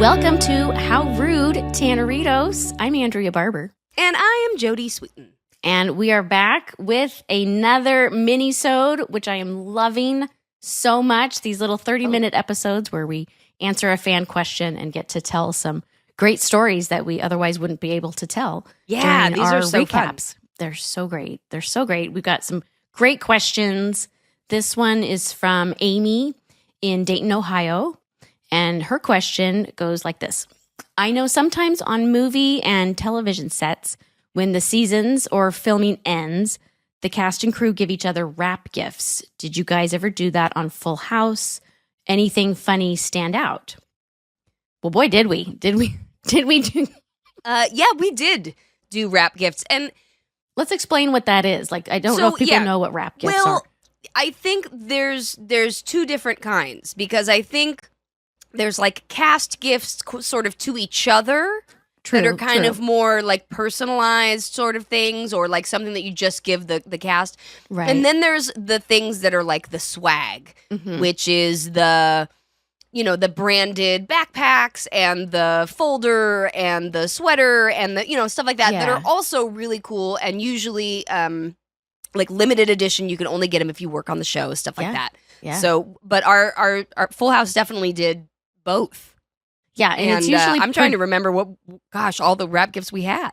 Welcome to How Rude, Tanneritos. I'm Andrea Barber. And I am Jodie Sweeten. And we are back with another Minisode, which I am loving so much. These little 30-minute episodes where we answer a fan question and get to tell some great stories that we otherwise wouldn't be able to tell. Yeah, these are so recaps. Fun. They're so great. They're so great. We've got some great questions. This one is from Amy in Dayton, Ohio. And her question goes like this. I know sometimes on movie and television sets, when the seasons or filming ends, the cast and crew give each other wrap gifts. Did you guys ever do that on Full House? Anything funny stand out? Well, boy, did we. Did we do? Yeah, we did do wrap gifts. And let's explain what that is. Like, I don't know if people know what wrap gifts are. Well, I think there's two different kinds, because I think there's like cast gifts sort of to each other that are kind of more like personalized sort of things, or like something that you just give the cast. Right. And then there's the things that are like the swag, which is the branded backpacks and the folder and the sweater and the, stuff like that, that are also really cool and usually like limited edition. You can only get them if you work on the show, stuff like that. Yeah. So, but our Full House definitely did both. Yeah, and it's usually I'm trying to remember all the wrap gifts we had.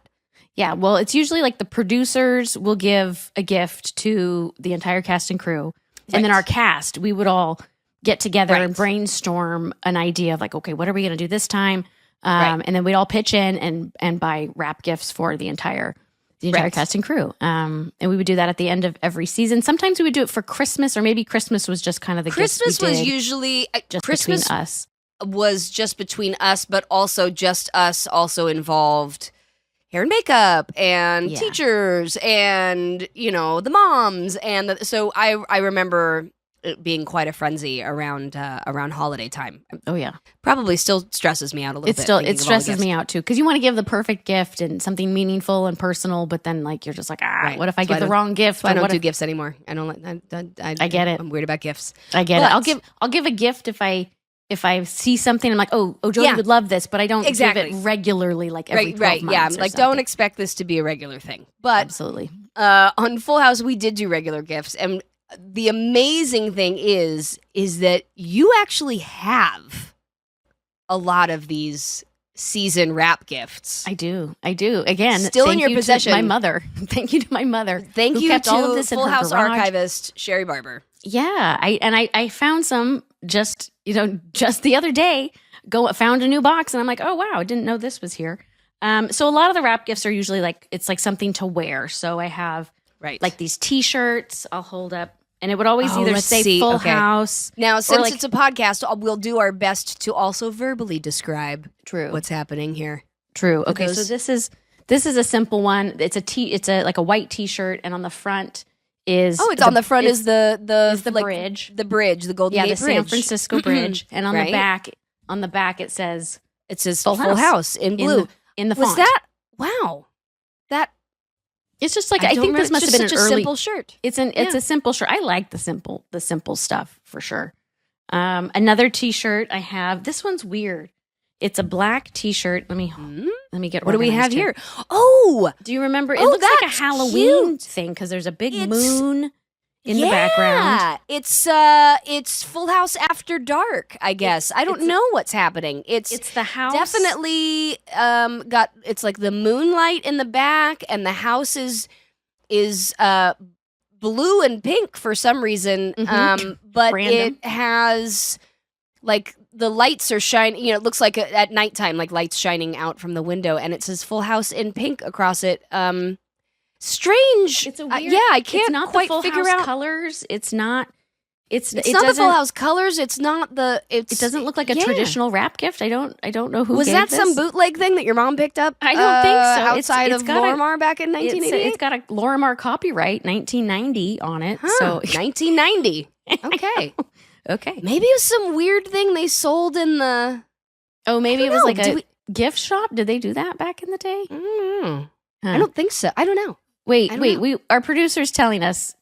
Yeah, well, it's usually like the producers will give a gift to the entire cast and crew, and then our cast, we would all get together and brainstorm an idea of like, okay, what are we going to do this time? And then we'd all pitch in and buy wrap gifts for the entire cast and crew. And we would do that at the end of every season. Sometimes we would do it for Christmas, or maybe Christmas was just kind of the Christmas was usually just Christmas between us. Was just between us, but also just us also involved hair and makeup and teachers and the moms, and so I remember it being quite a frenzy around holiday time. Oh yeah, probably still stresses me out a little bit. It stresses me out too, because you want to give the perfect gift and something meaningful and personal, but then like you're just like, what if I give the wrong gift? I don't do gifts anymore. I don't. I get it. I'm weird about gifts. I get it. I'll give a gift if I see something, I'm like, oh, Jodie would love this, but I don't give it regularly, like every 12 months. Yeah, like don't expect this to be a regular thing. But absolutely, on Full House, we did do regular gifts, and the amazing thing is that you actually have a lot of these season wrap gifts. I do. Again, still in your possession. My mother. Thank you to my mother. Thank you kept to all of this Full in her House garage. archivist Sherry Barber. Yeah, I found some just the other day. Found a new box, and I'm like, oh wow, I didn't know this was here. So a lot of the wrap gifts are usually like it's like something to wear. So I have like these T-shirts. I'll hold up, and it would always either say Full House. Now, since it's a podcast, we'll do our best to also verbally describe what's happening here. True. Okay, so this is a simple one. It's like a white T-shirt, and on the front is on the front is the bridge, the Golden Gate Bridge, San Francisco Bridge, and on the back it says Full House in blue in the font. Was that that? It's just like I think this must have been such an a early simple shirt. It's a simple shirt. I like the simple stuff for sure. Another T-shirt I have. This one's weird. It's a black T-shirt. Let me get. What do we have here? Oh, do you remember? It looks like a Halloween thing because there's a big moon in the background. It's Full House After Dark. I guess I don't know what's happening. It's the house. Definitely it's like the moonlight in the back, and the house is blue and pink for some reason. But Random. It has like. The lights are shining, it looks like at nighttime, like lights shining out from the window, and it says Full House in pink across it. Strange. It's a weird. I can't quite figure out colors. It's not the Full House colors. It's not the. It doesn't look like a traditional wrap gift. I don't know who was gave that. This. Some bootleg thing that your mom picked up? I don't think so. Outside of Lorimar back in 1988. It's got a Lorimar copyright 1990 on it. Huh, so 1990. Okay. Okay. Maybe it was some weird thing they sold in the. Oh, maybe it was like a gift shop. Did they do that back in the day? I don't think so. I don't know. Wait. Our producer's telling us.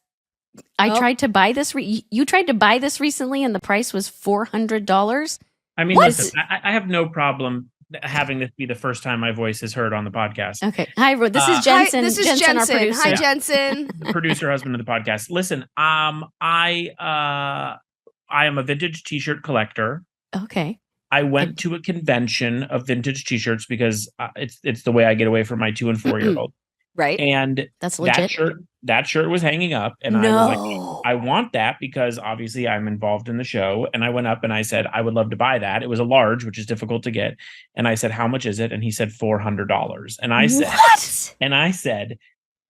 I tried to buy this. You tried to buy this recently, and the price was $400. I mean, listen, I have no problem having this be the first time my voice is heard on the podcast. Okay. Hi, this is Jensen. This is Jensen, our producer. Hi, Jensen. The producer husband of the podcast. Listen, I am a vintage T-shirt collector. Okay. I went to a convention of vintage T-shirts because it's the way I get away from my 2 and 4 year old. Right. And that's legit. That shirt was hanging up, and I was like, I want that because obviously I'm involved in the show. And I went up and I said, I would love to buy that. It was a large, which is difficult to get. And I said, how much is it? And he said $400. And I said, what? And I said,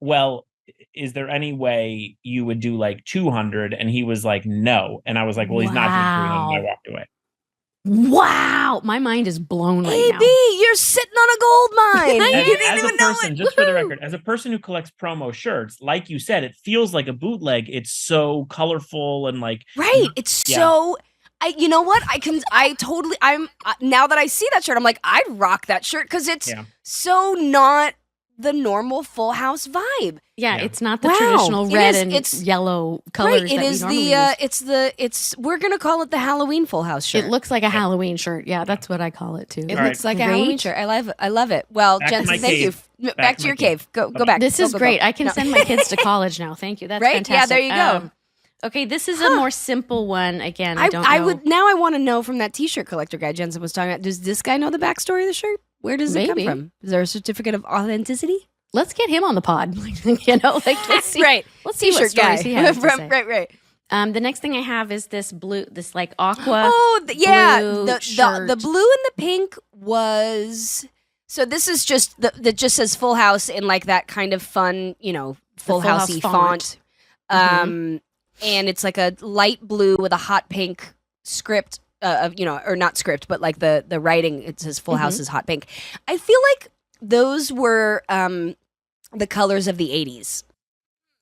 well, is there any way you would do like 200? And he was like, no. And I was like, well, he's not doing 300. And I walked away. Wow, my mind is blown right now. AB, you're sitting on a gold mine. As, You didn't as even a know person, it. just for the record, as a person who collects promo shirts, like you said, it feels like a bootleg. It's so colorful and like right. It's so. You know what? I'm now that I see that shirt, I'm like, I'd rock that shirt because it's so not the normal Full House vibe. Yeah, it's not the traditional red and yellow colors. Right, it is we're gonna call it the Halloween Full House shirt. It looks like a Halloween shirt. Yeah, that's what I call it too. It looks like a Halloween shirt. I love it. Well, Jensen, thank you. Back to your cave. Go back. This is great. I can send my kids to college now. Thank you. That's fantastic. Yeah, there you go. Okay, this is a more simple one. Again, I don't know. I want to know from that T-shirt collector guy Jensen was talking about. Does this guy know the backstory of the shirt? Where does it come from? Is there a certificate of authenticity? Let's get him on the pod. Let's see. Right. Let's see what stories he has to say. Right. The next thing I have is this blue, this like aqua. Oh, blue the blue and the pink was. So this is just that just says Full House in like that kind of fun, Full House-y font. And it's like a light blue with a hot pink script or not script, but like the writing, it says Full House is hot pink. I feel like those were the colors of the 80s.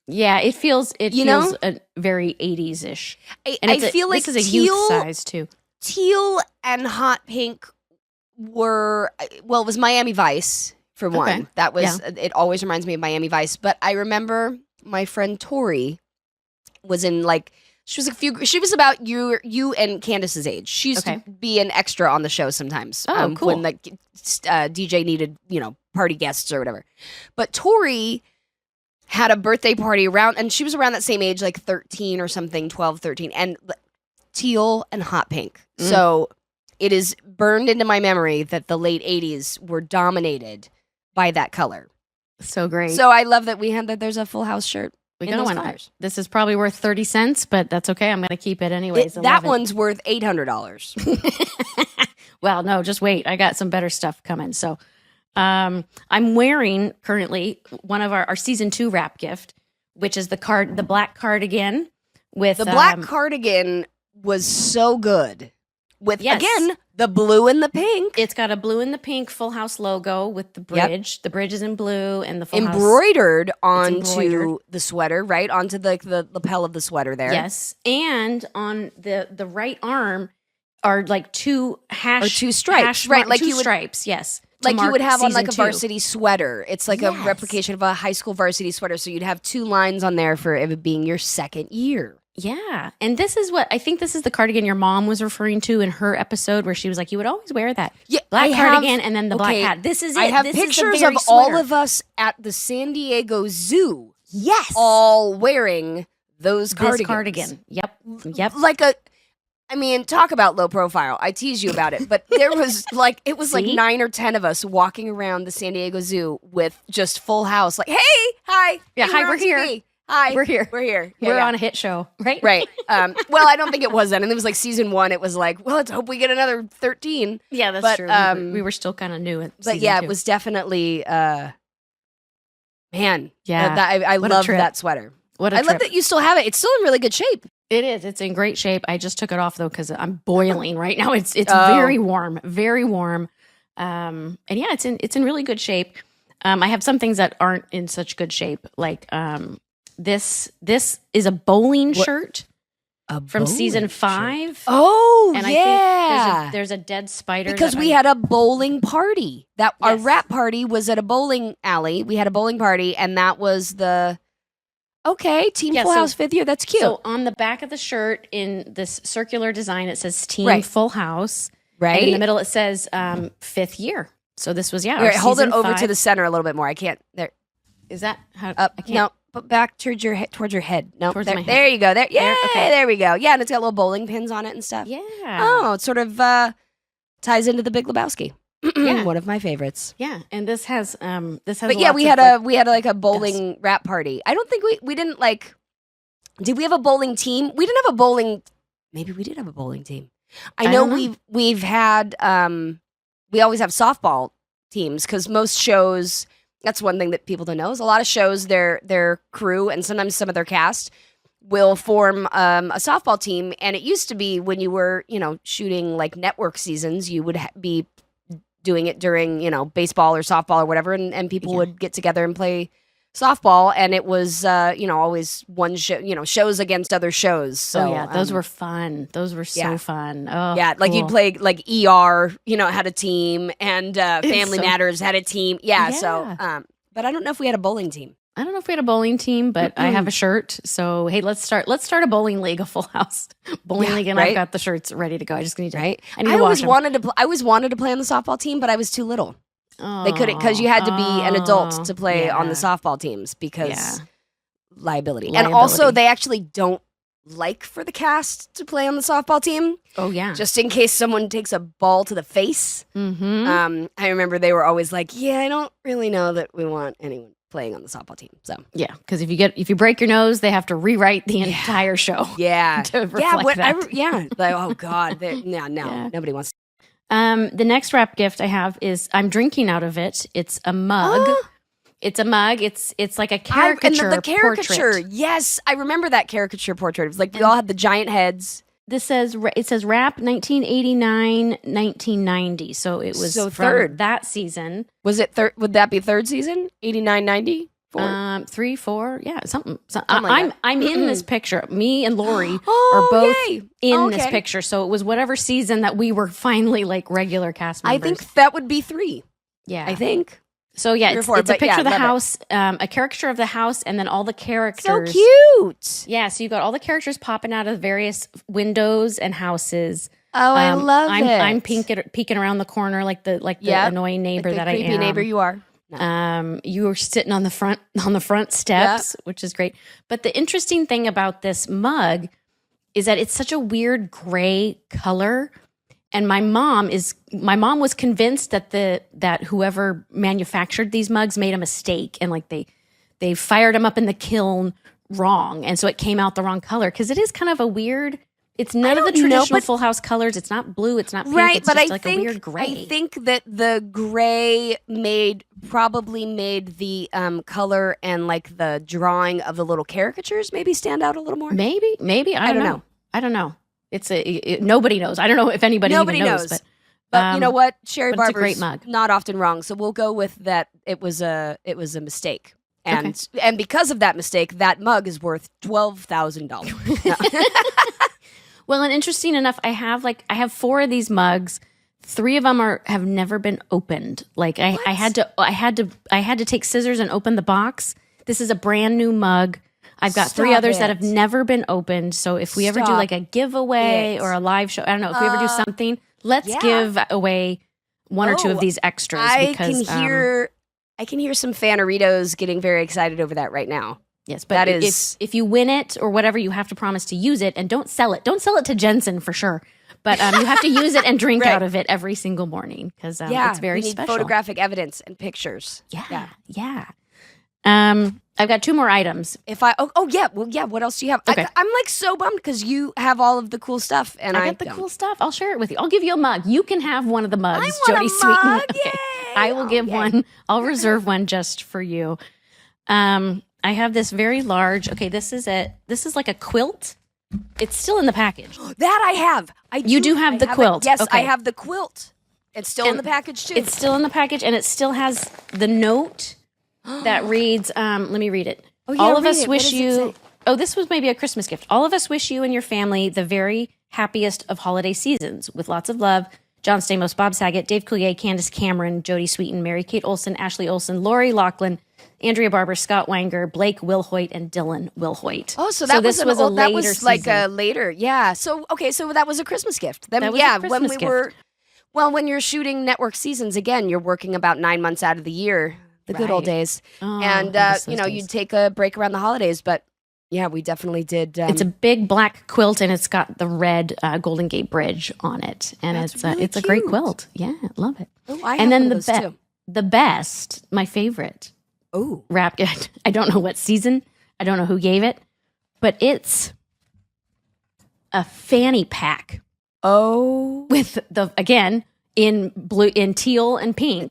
Yeah, it feels very 80s-ish. I feel like this is a youth size too. Teal and hot pink were, it was Miami Vice for one. Okay. That was, it always reminds me of Miami Vice. But I remember my friend Tori was in like, she was about you and Candace's age. She used to be an extra on the show sometimes. Oh, cool. When like DJ needed, party guests or whatever. But Tori had a birthday party and she was around that same age, like 13 or something, 12, 13, and teal and hot pink. So it is burned into my memory that the late 80s were dominated by that color. So great. So I love that there's a Full House shirt. We got one. This is probably worth 30 cents, but that's okay. I'm going to keep it anyways. That one's worth $800. Well, no, just wait. I got some better stuff coming. So I'm wearing currently one of our season 2 wrap gift, which is the black cardigan with the black cardigan was so good. With again the blue and the pink. It's got a blue and the pink Full House logo with the bridge. Yep. The bridge is in blue and the Full House embroidered onto the sweater, right onto the lapel of the sweater there. Yes, and on the right arm are like two stripes, right? Like stripes, yes. Like you would have on like a varsity sweater. It's like a replication of a high school varsity sweater. So you'd have 2 lines on there for it being your second year. Yeah. And this is what I think this is the cardigan your mom was referring to in her episode where she was like, you would always wear that. Yeah, black cardigan and then the black hat. This is it. I have pictures of all of us at the San Diego Zoo. Yes. All wearing those cardigans. This cardigan. Yep. Talk about low profile. I tease you about it, but there was like 9 or 10 of us walking around the San Diego Zoo with just Full House. Like, hey, hi. Yeah, hi, we're here. Hi. We're here. Yeah, we're on a hit show, right? Right. Well, I don't think it was then. And it was like season 1. It was like, well, let's hope we get another 13. Yeah, that's true. We were still kind of new at season 2. It was definitely, man. Yeah. I love that sweater. I love that you still have it. It's still in really good shape. It is. It's in great shape. I just took it off though because I'm boiling right now. It's very warm, very warm. And yeah, it's in really good shape. I have some things that aren't in such good shape, like this is a bowling shirt from season 5. Oh, and I think there's a dead spider because we had a bowling party. Our wrap party was at a bowling alley. We had a bowling party, and that was the. Okay, Team Full House 5th year. That's cute. So on the back of the shirt in this circular design, it says Team Full House. Right? And in the middle, it says 5th year. So this was, All right, hold it over 5. to the center a little bit more. I can't. There. Is that how? Up. I can't. No, but back towards your head. Towards your head. No, Towards there, my head. there you go. There. Yeah, okay. there we go. Yeah, and it's got little bowling pins on it and stuff. Yeah. Oh, it sort of ties into the Big Lebowski. Yeah. One of my favorites. Yeah, and this has But yeah, we had like a bowling wrap party. I don't think we didn't like. Did we have a bowling team? We didn't have a bowling. Maybe we did have a bowling team. I know we've had. We always have softball teams because most shows. That's one thing that people don't know is a lot of shows their crew and sometimes some of their cast will form a softball team. And it used to be when you were shooting like network seasons, you would be doing it during baseball or softball or whatever, and people would get together and play softball, and it was always one show, shows against other shows. So those were fun. Those were so fun. Oh yeah, like cool. you'd play like ER, had a team, and Family Matters had a team. Yeah. So but I don't know if we had a bowling team. I don't know if we had a bowling team, but I have a shirt. So hey, let's start a bowling league, a full house bowling league, and I've got the shirts ready to go. I just need to. I always wanted to play on the softball team, but I was too little. They couldn't because you had to be an adult to play on the softball teams because liability. And also they actually don't like for the cast to play on the softball team. Oh yeah, just in case someone takes a ball to the face. Mm-hmm. I remember they were always like, "Yeah, I don't really know that we want anyone playing on the softball team." So yeah, because if you break your nose, they have to rewrite the entire show. Yeah, to reflect that. Like oh god, nobody wants. The next wrap gift I have is I'm drinking out of it. It's a mug. It's a mug. It's like a caricature. The caricature. Portrait. Yes, I remember that caricature portrait. It was like we all had the giant heads. It says wrap 1989, 1990. So it was from third that season. Was it third? Would that be third season? 89, 90? 3, 4, yeah, something like I'm in this picture. Me and Lori are both in this picture. So it was whatever season that we were finally like regular cast members. I think that would be 3. Yeah, I think. So yeah, it's a picture of the house, a caricature of the house, and then all the characters. So cute. Yeah, so you got all the characters popping out of various windows and houses. Oh, I love it. I'm peeking around the corner like the annoying neighbor that I am. Creepy neighbor you are. No. You were sitting on the front steps, which is great. But the interesting thing about this mug is that it's such a weird gray color. And my mom was convinced that whoever manufactured these mugs made a mistake and like they fired them up in the kiln wrong, and so it came out the wrong color because it is kind of a weird. It's none of the traditional Full House colors. It's not blue. It's not pink. Right, it's but just I like think, a weird gray. I think that the gray probably made the color and like the drawing of the little caricatures maybe stand out a little more. Maybe I don't know. I don't know. It's nobody knows. I don't know if anybody even knows. But you know what? Sherry Barber's Barber's a great mug. Not often wrong. So we'll go with that. It was a mistake. And because of that mistake, that mug is worth $12,000. Well, and interesting enough, I have 4 of these mugs. 3 of them have never been opened. Like I had to take scissors and open the box. This is a brand new mug. I've got 3 others that have never been opened. So if we ever do like a giveaway or a live show, I don't know, if we ever do something, let's give away 1 or 2 of these extras. I can hear some Tanneritos getting very excited over that right now. Yes, but if you win it or whatever, you have to promise to use it and don't sell it. Don't sell it to Jensen for sure. But you have to use it and drink out of it every single morning because it's very special. Photographic evidence and pictures. Yeah. I've got 2 more items. What else do you have? Okay. I'm like so bummed because you have all of the cool stuff and I got the cool stuff. I'll share it with you. I'll give you a mug. You can have one of the mugs, I Jodie want a Sweeten. mug. Okay. Yay. I will give one. I'll reserve one just for you. I have this very large. Okay, this is like a quilt. It's still in the package. That I have. You do have the quilt. Yes, okay. I have the quilt. It's still in the package too. It's still in the package, and it still has the note that reads. Let me read it. All of us wish you. Oh, this was maybe a Christmas gift. All of us wish you and your family the very happiest of holiday seasons. With lots of love, John Stamos, Bob Saget, Dave Coulier, Candace Cameron, Jodie Sweeten, Mary Kate Olsen, Ashley Olsen, Lori Loughlin, Andrea Barber, Scott Wanger, Blake Wilhoit, and Dylan Wilhoit. Oh, so that was like a later. Yeah. So that was a Christmas gift. Then, that was a Christmas gift. we were Well, when you're shooting network seasons, again, you're working about 9 months out of the year, the good old days. Oh, And, you'd take a break around the holidays. But yeah, we definitely did. It's a big black quilt, and it's got the red Golden Gate Bridge on it. And That's really it's a great cute. quilt. Yeah, love it. Oh, I and have then one of those too. the best, my favorite Oh, wrap. I don't know what season. I don't know who gave it, but it's a fanny pack. Oh, With again in blue, in teal and pink,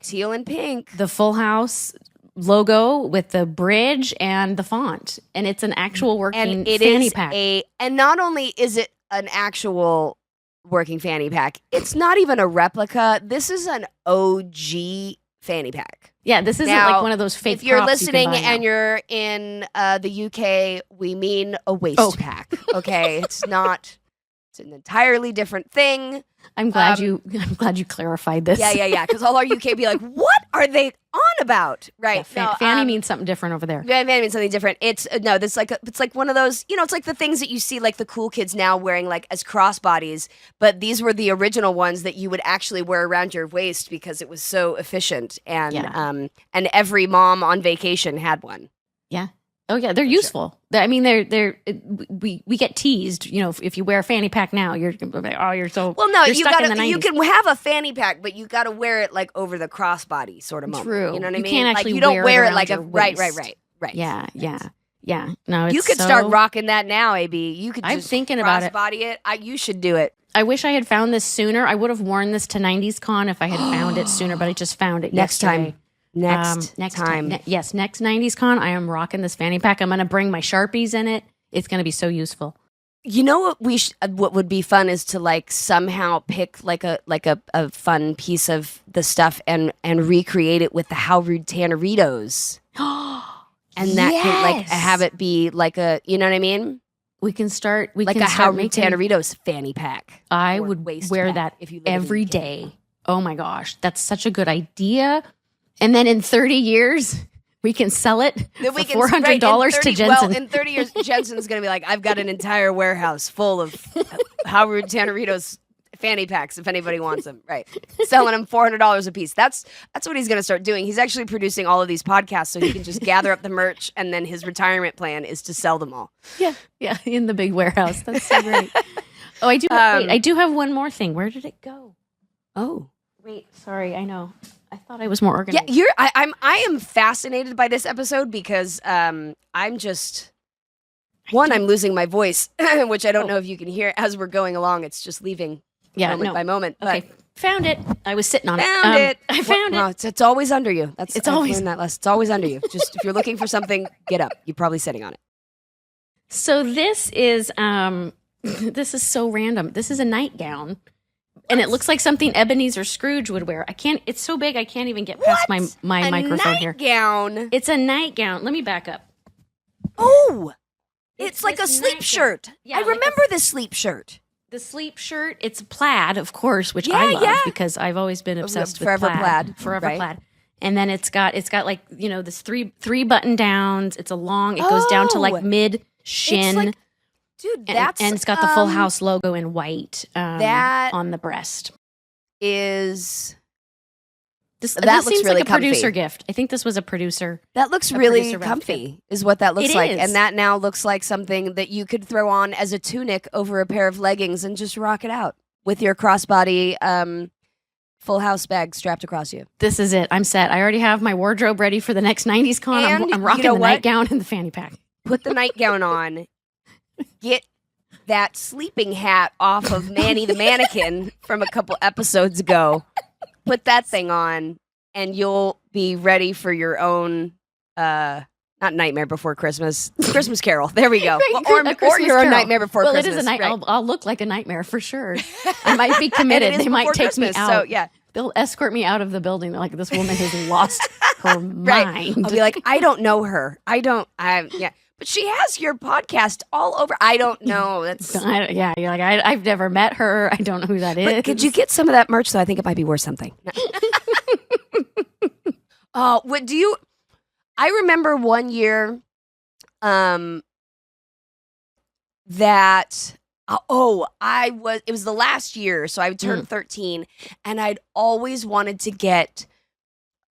the Full House logo with the bridge and the font, and it's an actual working fanny pack. And not only is it an actual working fanny pack, it's not even a replica. This is an OG fanny pack. Yeah, this isn't now, like one of those fake. If you're props listening you can buy and now. you're in the UK, we mean a waist pack. Okay, it's not. It's an entirely different thing. I'm glad you clarified this. Yeah. Because all our UK be like, what are they on about? Right. Yeah, fanny means something different over there. Fanny means something different. It's it's like one of those, it's like the things that you see like the cool kids now wearing like as crossbodies, but these were the original ones that you would actually wear around your waist because it was so efficient, and every mom on vacation had one. Yeah. Oh yeah, they're useful. I mean, we get teased. If you wear a fanny pack now, you're so well. No, you can have a fanny pack, but you got to wear it like over the crossbody sort of moment. True. You know what I mean? Can't actually like you don't wear it like your right. Yeah. No, You could start rocking that now, AB. You could. I'm just thinking about it. Crossbody it. You should do it. I wish I had found this sooner. I would have worn this to 90s Con if I had found it sooner, but I just found it Next yesterday. time. Next time. Yes, next 90s Con, I am rocking this fanny pack. I'm going to bring my Sharpies in it. It's going to be so useful. You know what what would be fun is to like somehow pick like a fun piece of the stuff and recreate it with the How Rude Tanneritos. And that can like have it be like a, you know what I mean? We can start like a How Rude Tanneritos fanny pack. I would wear that if you every day. Oh my gosh, that's such a good idea. And then in 30 years, we can sell it for $400 to Jensen. Well, in 30 years, Jensen's going to be like, I've got an entire warehouse full of How Rude Tanneritos fanny packs if anybody wants them. Right. Selling them $400 a piece. That's what he's going to start doing. He's actually producing all of these podcasts so he can just gather up the merch, and then his retirement plan is to sell them all. Yeah, in the big warehouse. That's so great. Oh, I do have one more thing. Where did it go? Oh. Wait, sorry, I know. I thought I was more organized. Yeah, I am fascinated by this episode because I'm just I'm losing my voice, which I don't know if you can hear as we're going along. It's just leaving moment by moment. But okay, found it. I was sitting on it. I found it. No, it's always under you. It's always that lesson. It's always under you. Just if you're looking for something, get up. You're probably sitting on it. So this is this is so random. This is a nightgown. And it looks like something Ebenezer Scrooge would wear. It's so big I can't even get past my microphone here. Nightgown. It's a nightgown. Let me back up. Oh, it's like a sleep shirt. Yeah, I remember the sleep shirt. The sleep shirt. It's plaid, of course, which I love because I've always been obsessed with plaid. Forever plaid. And then it's got like this three button downs. It's a long. It goes down to like mid shin. Dude, and it's got the Full House logo in white that on the breast. This seems looks really like a comfy. Producer gift. I think this was a producer. That looks really comfy, is what that looks like. Is. And that now looks like something that you could throw on as a tunic over a pair of leggings and just rock it out with your crossbody Full House bag strapped across you. This is it. I'm set. I already have my wardrobe ready for the next 90s Con. I'm rocking the nightgown and the fanny pack. Put the nightgown on. Get that sleeping hat off of Manny the mannequin from a couple episodes ago. Put that thing on, and you'll be ready for your own, not Nightmare Before Christmas, Christmas Carol. There we go. Or your own Nightmare Before Christmas. Well, it is a night. Right. I'll look like a nightmare for sure. I might be committed. They might take Christmas, me out. So, yeah. They'll escort me out of the building. They're like, this woman has lost her mind. Right. I'll be like, I don't know her. But she has your podcast all over. I don't know. You're like, I've never met her. I don't know who that is. But could you get some of that merch? So I think it might be worth something. Oh, I remember one year, that It was the last year, so I turned 13, and I'd always wanted to get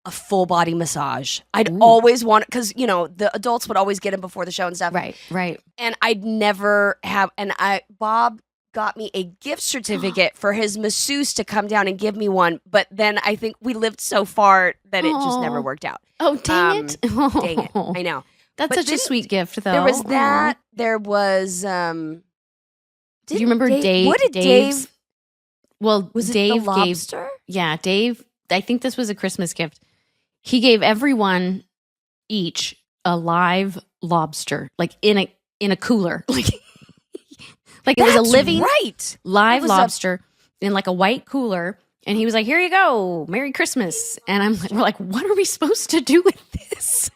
a full body massage. I'd always want, because the adults would always get them before the show and stuff. Right. And I'd never have. And Bob got me a gift certificate for his masseuse to come down and give me one. But then I think we lived so far that it just never worked out. Oh, dang it! Dang it! I know. That's such a sweet gift, though. There was that. There was. Do you remember Dave? What did Dave's? Dave? Well, Was it Dave the lobster? Dave. I think this was a Christmas gift. He gave everyone each a live lobster, like in a cooler, like it was a living live lobster in like a white cooler. And he was like, "Here you go, Merry Christmas." And we're like, "What are we supposed to do with this?"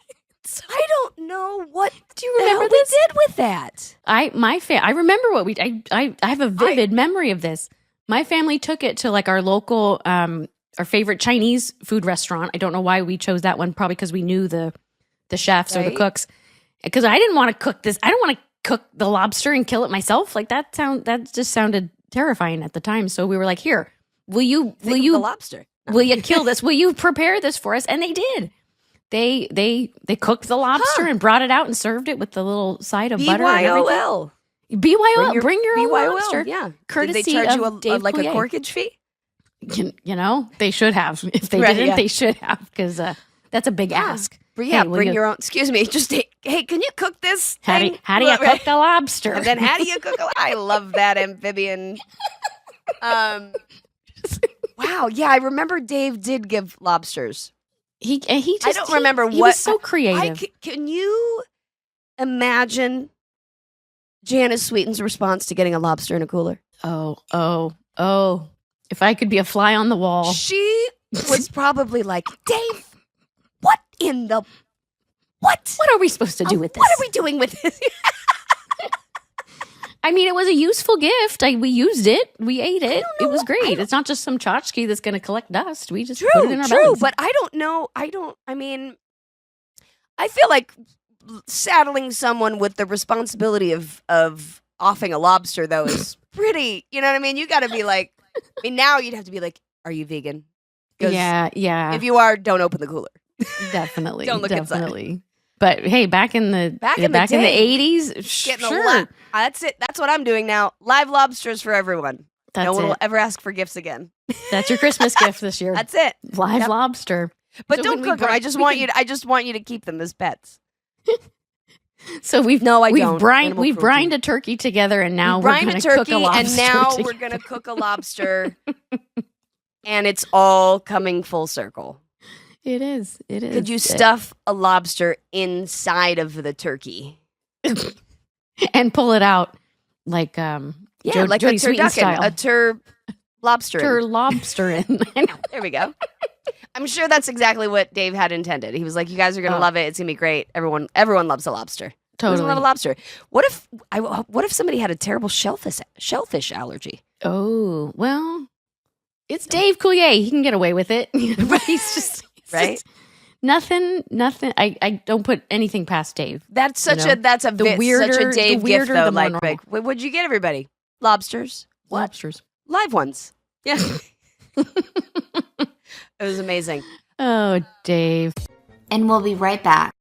I don't know what. Do you remember this? We did with that? I remember what we. I have a vivid memory of this. My family took it to like our local, our favorite Chinese food restaurant. I don't know why we chose that one. Probably because we knew the chefs or the cooks. Because I didn't want to cook this. I don't want to cook the lobster and kill it myself. Like that just sounded terrifying at the time. So we were like, "Here, will you the lobster? Will you kill this? Will you prepare this for us?" And they did. They cooked the lobster and brought it out and served it with the little side of butter and everything. BYOL. Bring your own lobster. Yeah. Courtesy Did they charge of you Dave like Coulier. a corkage fee? They should have. If they didn't, they should have, because that's a big ask. Yeah, bring your own. Excuse me. Just hey, can you cook this? How do you cook the lobster? And then how do you cook? I love that amphibian. Wow. Yeah, I remember Dave did give lobsters. He just, I don't remember what. He was so creative. Can you imagine Janice Sweeten's response to getting a lobster in a cooler? Oh. If I could be a fly on the wall. She was probably like, "Dave, what in the... What are we supposed to do with this? What are we doing with this?" I mean, it was a useful gift. We used it. We ate it. It was great. It's not just some tchotchke that's going to collect dust. We just put it in our bellies. But I don't know. I feel like saddling someone with the responsibility of offing a lobster, though, is pretty, you know what I mean? You got to be like, now you'd have to be like, "Are you vegan?" Yeah. If you are, don't open the cooler. Definitely. Don't look inside. But hey, back in the 80s, sure. That's it. That's what I'm doing now. Live lobsters for everyone. No one will ever ask for gifts again. That's your Christmas gift this year. That's it. Live lobster. But don't cook them. I just want you to keep them as pets. So we've brined a turkey together, and now we're going to cook a lobster. And now we're going to cook a lobster, and it's all coming full circle. It is. Could you stuff a lobster inside of the turkey and pull it out like like Jodie a Sweeten style? A lobster. Lobster in. There we go. I'm sure that's exactly what Dave had intended. He was like, "You guys are gonna love it. It's gonna be great. Everyone loves a lobster. Totally. Who doesn't love a lobster? What if somebody had a terrible shellfish allergy? Oh, well, it's Dave Coulier. He can get away with it. He's just right. Nothing. I don't put anything past Dave. That's such a Dave gift though. Like, what'd you get everybody? Lobsters. What? Lobsters. Live ones. Yeah. It was amazing. Oh, Dave. And we'll be right back.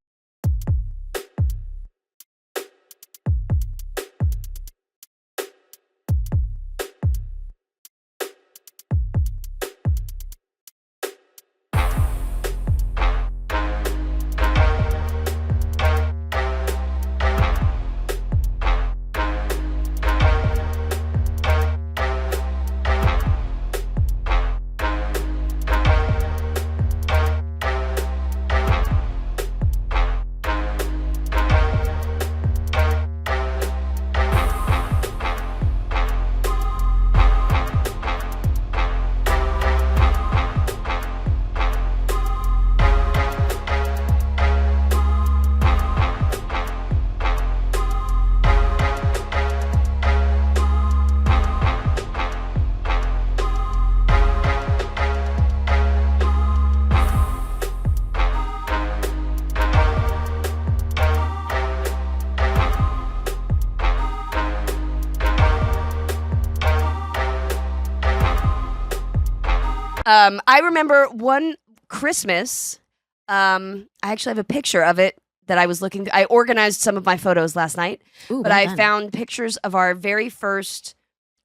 I remember one Christmas. I actually have a picture of it that I was looking through. I organized some of my photos last night, Ooh, but well I done. found pictures of our very first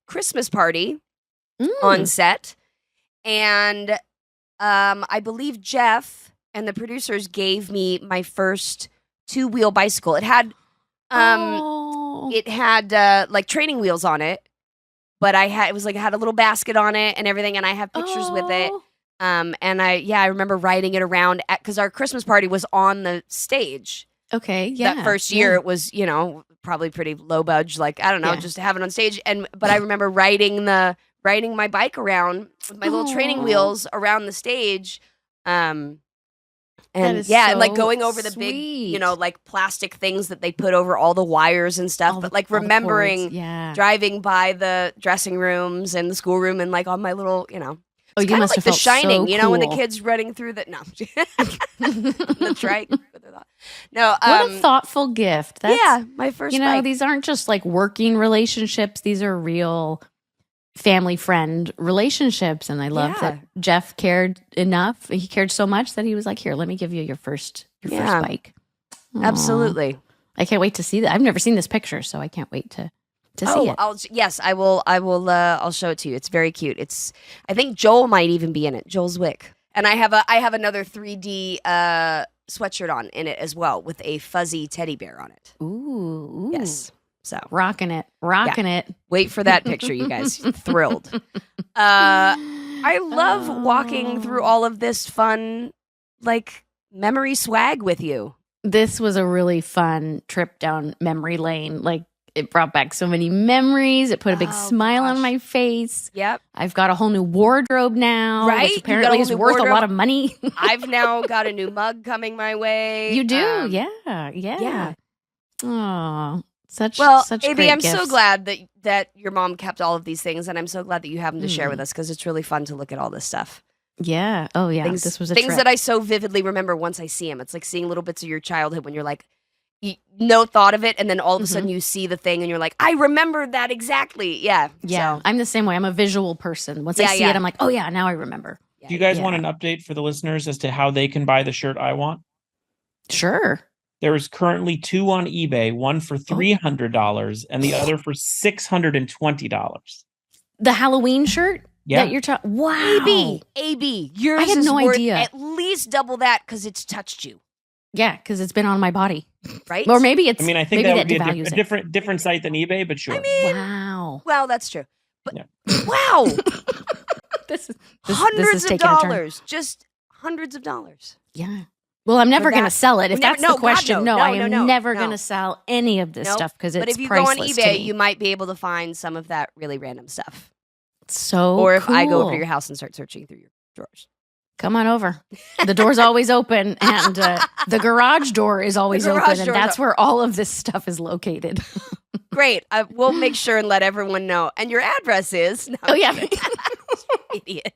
Christmas party on set. And I believe Jeff and the producers gave me my first 2-wheel bicycle. It had like training wheels on it, but it had a little basket on it and everything, and I have pictures with it. And I remember riding it around because our Christmas party was on the stage. Okay, yeah. That first year it was, probably pretty low budge, like, I don't know, just to have it on stage. But I remember riding my bike around with my little training wheels around the stage. And like going over the big, like plastic things that they put over all the wires and stuff. But like remembering driving by the dressing rooms and the schoolroom and like on my little, Oh, you kind must of like have The felt Shining, so when the cool. kids running through the the trike. No, what a thoughtful gift. That's, my first bike. These aren't just like working relationships. These are real family friend relationships. And I love that Jeff cared enough. He cared so much that he was like, here, let me give you your first bike. Aww. Absolutely. I can't wait to see that. I've never seen this picture, so I can't wait to see it. I will. I'll show it to you. It's very cute. I think Joel might even be in it. Joel Zwick. And I have another 3D sweatshirt on in it as well with a fuzzy teddy bear on it. Ooh. Yes. So rocking it. Wait for that picture, you guys. Thrilled. I love walking through all of this fun, like, memory swag with you. This was a really fun trip down memory lane. Like, it brought back so many memories. It put a big smile on my face. Yep. I've got a whole new wardrobe now. Right? Which apparently is worth a lot of money. I've now got a new mug coming my way. You do? Yeah. Oh, such AB, great I'm gifts. so glad that your mom kept all of these things, and I'm so glad that you have them to share with us because it's really fun to look at all this stuff. Yeah. Oh, yeah. This was a trip. Things that I so vividly remember once I see them. It's like seeing little bits of your childhood when you're like, no thought of it, and then all of a sudden you see the thing and you're like, I remember that exactly. Yeah. So. I'm the same way. I'm a visual person. Once I see it, I'm like, oh yeah, now I remember. Do you guys want an update for the listeners as to how they can buy the shirt I want? Sure. There is currently 2 on eBay, one for $300 and the other for $620. The Halloween shirt? Yeah. That you're talking. Wow. AB, yours I had is no worth idea. at least double that because it's touched you. Yeah, because it's been on my body. Right? Or maybe it's. I mean, I think that would be a different site than eBay, but sure. I mean, wow. Well, that's true. But wow. This hundreds is of dollars. Just hundreds of dollars. Yeah. Well, I'm never going to sell it. If that's the question, God, I am never going to sell any of this stuff because it's priceless. But if you go on eBay, you might be able to find some of that really random stuff. So Or if cool. I go over to your house and start searching through your drawers. Come on over. The door's always open, and the garage door is always open, and that's where all of this stuff is located. Great. We'll make sure and let everyone know. And your address is... No, oh, yeah. Idiot.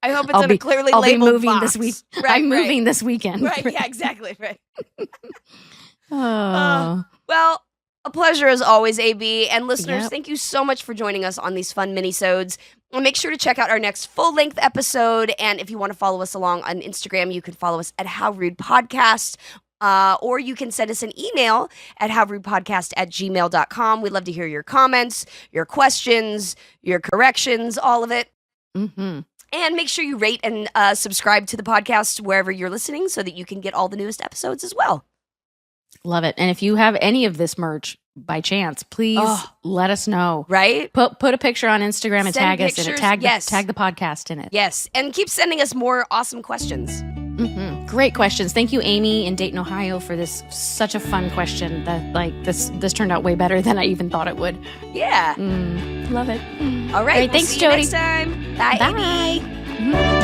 I hope it's in a clearly labeled I'll be moving box. this week. Right, I'm moving this weekend. Right, yeah, exactly. Right. Oh. Well, a pleasure as always, AB. And listeners, thank you so much for joining us on these fun minisodes. And make sure to check out our next full-length episode. And if you want to follow us along on Instagram, you can follow us at How Rude Podcast. Or you can send us an email at howrudepodcast@gmail.com. We'd love to hear your comments, your questions, your corrections, all of it. Mm-hmm. And make sure you rate and subscribe to the podcast wherever you're listening so that you can get all the newest episodes as well. Love it. And if you have any of this merch by chance, please let us know. Right? Put a picture on Instagram and tag us in it. Tag the podcast in it. Yes. And keep sending us more awesome questions. Mm-hmm. Great questions. Thank you, Amy in Dayton, Ohio, for this such a fun question. That this turned out way better than I even thought it would. Yeah. Love it. All right. Thanks, see you Jodie. next time. Bye. Bye. Amy.